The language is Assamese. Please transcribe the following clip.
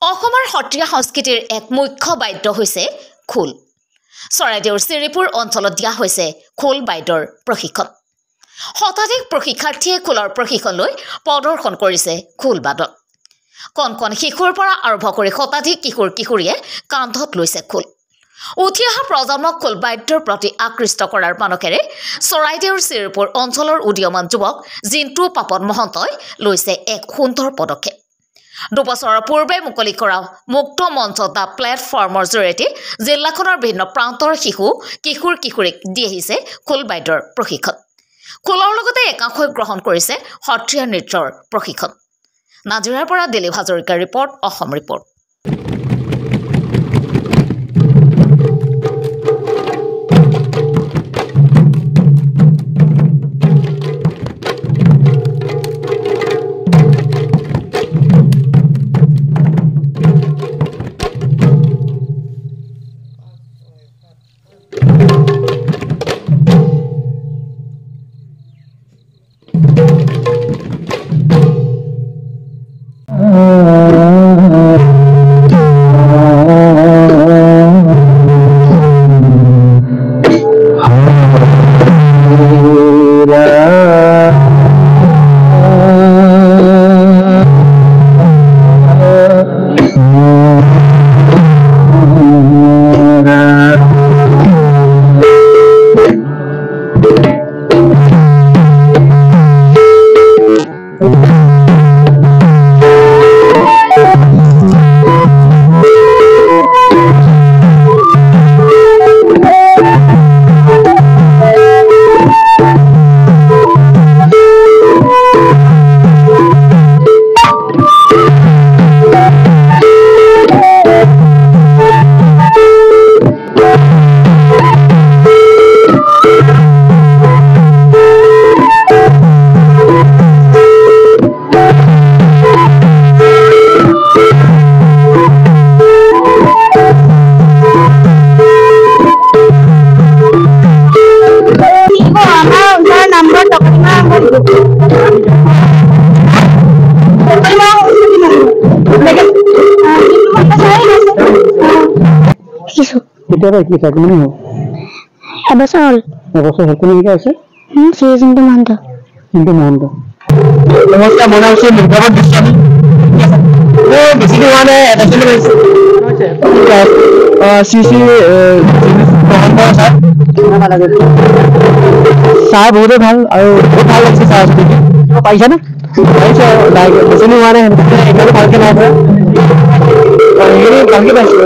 অসমৰ সত্ৰীয়া সংস্কৃতিৰ এক মুখ্য বাদ্য হৈছে খোল। চৰাইদেউৰ শ্ৰীপুৰ অঞ্চলত দিয়া হৈছে খোল বাদ্যৰ প্ৰশিক্ষণ। শতাধিক প্ৰশিক্ষাৰ্থীয়ে খোলৰ প্ৰশিক্ষণ লৈ প্ৰদৰ্শন কৰিছে খোল বাদন। কণ কণ শিশুৰ পৰা আৰম্ভ কৰি শতাধিক কিশোৰীয়ে কান্ধত লৈছে খোল। উঠি অহা প্ৰজন্মক খোল বাদ্যৰ প্ৰতি আকৃষ্ট কৰাৰ মানসেৰে চৰাইদেউৰ শ্ৰীপুৰ অঞ্চলৰ উদীয়মান যুৱক জিন্তু পাপন মহন্তই লৈছে এক সুন্দৰ পদক্ষেপ। 2 বছৰৰ পূৰ্বে মুকলি কৰা মুক্ত মঞ্চ দা প্লেটফৰ্মৰ জৰিয়তে জিলাখনৰ বিভিন্ন প্ৰান্তৰ কিশোৰীক দি আহিছে খোল বাদ্যৰ প্ৰশিক্ষণ। খোলৰ লগতে একাংশই গ্ৰহণ কৰিছে সত্ৰীয়া নৃত্যৰ প্ৰশিক্ষণ। নাজিৰাৰ পৰা দিলীপ হাজৰিকাৰ ৰিপৰ্ট, অসম ৰিপৰ্ট। কেতিয়াবা কি থাকে মানে এবছৰ হ'ল কোনে শিকাই আছে? জিন্তু মহন্ত। নমস্কাৰ, মই নাম হৈছে মুগ্ধাৱত গোস্বামী। বেছি দিন হোৱা নাই, এটা শ্ৰী ছাৰ বহুতে ভাল আৰু বহুত ভাল লাগিছে ছাৰ পাৰিছা নে? পাৰিছে বেছি দিন হোৱা নাই, ভালকে নাই সেইখিনি ভালকে পাইছো।